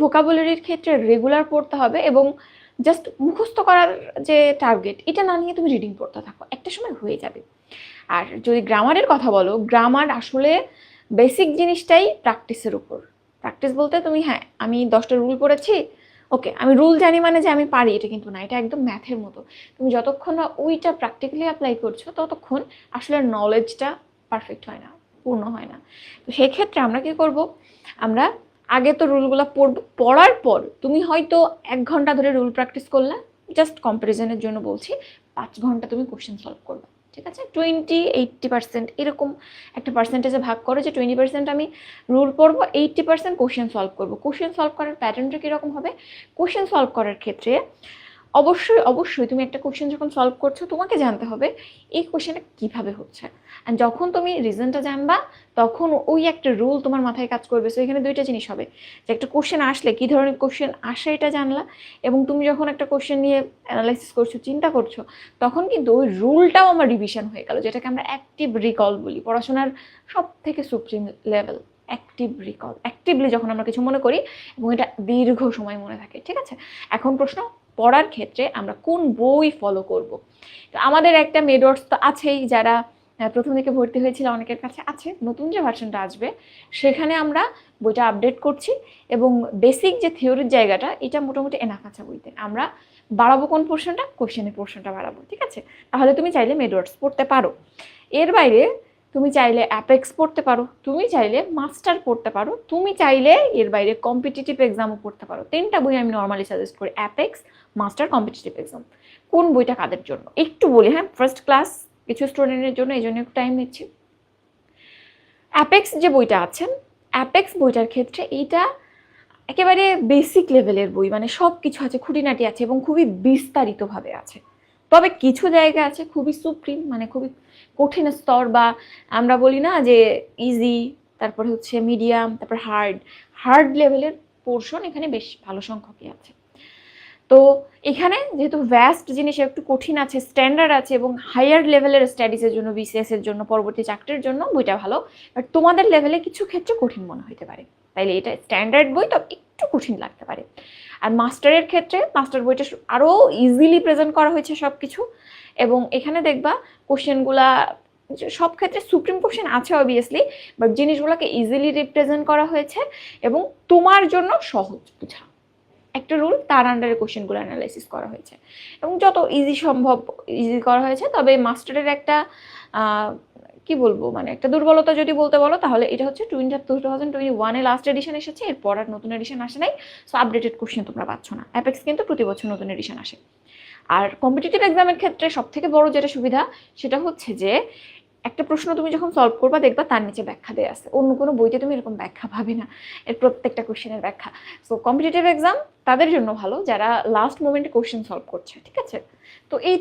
ভোকাবুলারির ক্ষেত্রে রেগুলার পড়তে হবে এবং জাস্ট মুখস্থ করার যে টার্গেট এটা না নিয়ে তুমি রিডিং পড়তে থাকো, একটা সময় হয়ে যাবে। আর যদি গ্রামারের কথা বলো, গ্রামার আসলে বেসিক জিনিসটাই প্র্যাকটিসের উপর। প্র্যাকটিস বলতে তুমি, হ্যাঁ আমি 10টা রুল পড়েছি, ওকে আমি রুল জানি মানে যে আমি পারি, এটা কিন্তু না। এটা একদম ম্যাথের মতো, তুমি যতক্ষণ না ওইটা প্র্যাকটিক্যালি অ্যাপ্লাই করছো ততক্ষণ আসলে নলেজটা পারফেক্ট হয় না, পূর্ণ হয় না। তো সেক্ষেত্রে আমরা কি করব, আমরা আগে তো রুলগুলো পড়বো, পড়ার পর তুমি হয়তো 1 ঘন্টা ধরে রুল প্র্যাকটিস করলে, জাস্ট কম্পারিজনের জন্য বলছি, 5 ঘন্টা তুমি কোশ্চেন সলভ করবে। ঠিক আছে, 20-80% এরকম একটা পার্সেন্টেজে ভাগ করো যে 20% আমি রুল পড়বো, 80% কোশ্চেন সলভ করবো। কোশ্চেন সলভ করার প্যাটার্নটা কীরকম হবে, কোশ্চেন সলভ করার ক্ষেত্রে অবশ্যই অবশ্যই তুমি একটা কোশ্চেন যখন সলভ করছো তোমাকে জানতে হবে এই কোশ্চেনটা কীভাবে হচ্ছে। আর যখন তুমি রিজনটা জানবা তখন ওই একটা রুল তোমার মাথায় কাজ করবে। সো এখানে দুইটা জিনিস হবে, যে একটা কোশ্চেন আসলে কী ধরনের কোশ্চেন আসে এটা জানলা, এবং তুমি যখন একটা কোশ্চেন নিয়ে অ্যানালাইসিস করছো, চিন্তা করছো, তখন কিন্তু ওই রুলটাও আমার রিভিশন হয়ে গেল, যেটাকে আমরা অ্যাক্টিভ রিকল বলি, পড়াশোনার সব থেকে supreme level active recall. Actively যখন আমরা কিছু মনে করি এবং এটা দীর্ঘ সময় মনে থাকে। ঠিক আছে, এখন প্রশ্ন, পড়ার ক্ষেত্রে আমরা কোন বই ফলো করব। তো আমাদের একটা মেডওয়ার্ডস তো আছেই, যারা প্রথম দিকে ভর্তি হয়েছিল অনেকের কাছে আছে, নতুন যে ভার্সনটা আসবে সেখানে আমরা বইটা আপডেট করছি, এবং বেসিক যে থিওরির জায়গাটা এটা মোটামুটি এনাফ আছে বইতে। আমরা বাড়াবো কোন পোর্শনটা, কোশ্চেনের পোর্শনটা বাড়াবো। ঠিক আছে, তাহলে তুমি চাইলে মেডওয়ার্ডস পড়তে পারো, এর বাইরে তুমি চাইলে অ্যাপেক্স পড়তে পারো, তুমি চাইলে মাস্টার পড়তে পারো, তুমি চাইলে এর বাইরে কম্পিটিটিভ এক্সামও পড়তে পারো। 3টা বই আমি নর্মালি সাজেস্ট করি, অ্যাপেক্স, মাস্টার, কম্পিটিটিভ এক্সাম। কোন বইটা কাদের জন্য একটু বলি, হ্যাঁ ফার্স্ট ক্লাস কিছু স্টুডেন্টের জন্য, এই জন্য একটু টাইম নিচ্ছি। অ্যাপেক্স যে বইটা আছে, অ্যাপেক্স বইটার ক্ষেত্রে এইটা একেবারে বেসিক লেভেলের বই, মানে সব কিছু আছে, খুঁটিনাটি আছে এবং খুবই বিস্তারিতভাবে আছে। তবে কিছু জায়গা আছে খুবই সুপ্রিম, মানে খুবই কঠিন স্তর, বা আমরা বলি না যে ইজি, তারপরে হচ্ছে মিডিয়াম, তারপর হার্ড, হার্ড লেভেলের পোর্শন এখানে বেশ ভালো সংখ্যকই আছে। তো এখানে যেহেতু ভ্যাস্ট জিনিস, একটু কঠিন আছে, স্ট্যান্ডার্ড আছে, এবং হায়ার লেভেলের স্টাডিজের জন্য, বিসিএস এর জন্য, পরবর্তী চাকরির জন্য বইটা ভালো। বাট তোমাদের লেভেলে কিছু ক্ষেত্রে কঠিন মনে হতে পারে, তাইলে এটা স্ট্যান্ডার্ড বই, তো একটু কঠিন লাগতে পারে। আর মাস্টারের ক্ষেত্রে মাস্টার বইটা আরও ইজিলি প্রেজেন্ট করা হয়েছে সব কিছু, এবং এখানে দেখবা কোশ্চেনগুলা সব ক্ষেত্রে সুপ্রিম কোশ্চেন আছে অবভিয়াসলি, বাট জিনিসগুলোকে ইজিলি রিপ্রেজেন্ট করা হয়েছে এবং তোমার জন্য সহজ বোঝা একটা রুল, তার আন্ডারে কোশ্চেনগুলো অ্যানালাইসিস করা হয়েছে এবং যত ইজি সম্ভব ইজি করা হয়েছে। তবে মাস্টারের একটা কি বলবো, মানে একটা দুর্বলতা যদি বলতে বলো, তাহলে এটা হচ্ছে 2021-এ লাস্ট এডিশন এসেছে, এরপর আর নতুন এডিশন আসে নাই। সো আপডেটেড কোশ্চেন তোমরা পাচ্ছ না। অ্যাপেক্স কিন্তু প্রতি বছর নতুন এডিশন আসে। আর কম্পিটিটিভ এক্সামের ক্ষেত্রে সব থেকে বড় যেটা সুবিধা সেটা হচ্ছে যে একটা প্রশ্ন তুমি যখন সলভ করবা দেখবা তার নিচে ব্যাখ্যা দেওয়া আছে, অন্য কোনো বইতে তুমি এরকম ব্যাখ্যা পাবে না এর প্রত্যেকটা কোশ্চেনের ব্যাখ্যা। সো কম্পিটিটিভ এক্সাম তাদের জন্য ভালো যারা লাস্ট মোমেন্টে কোশ্চেন সলভ করছে। ঠিক আছে, তো এই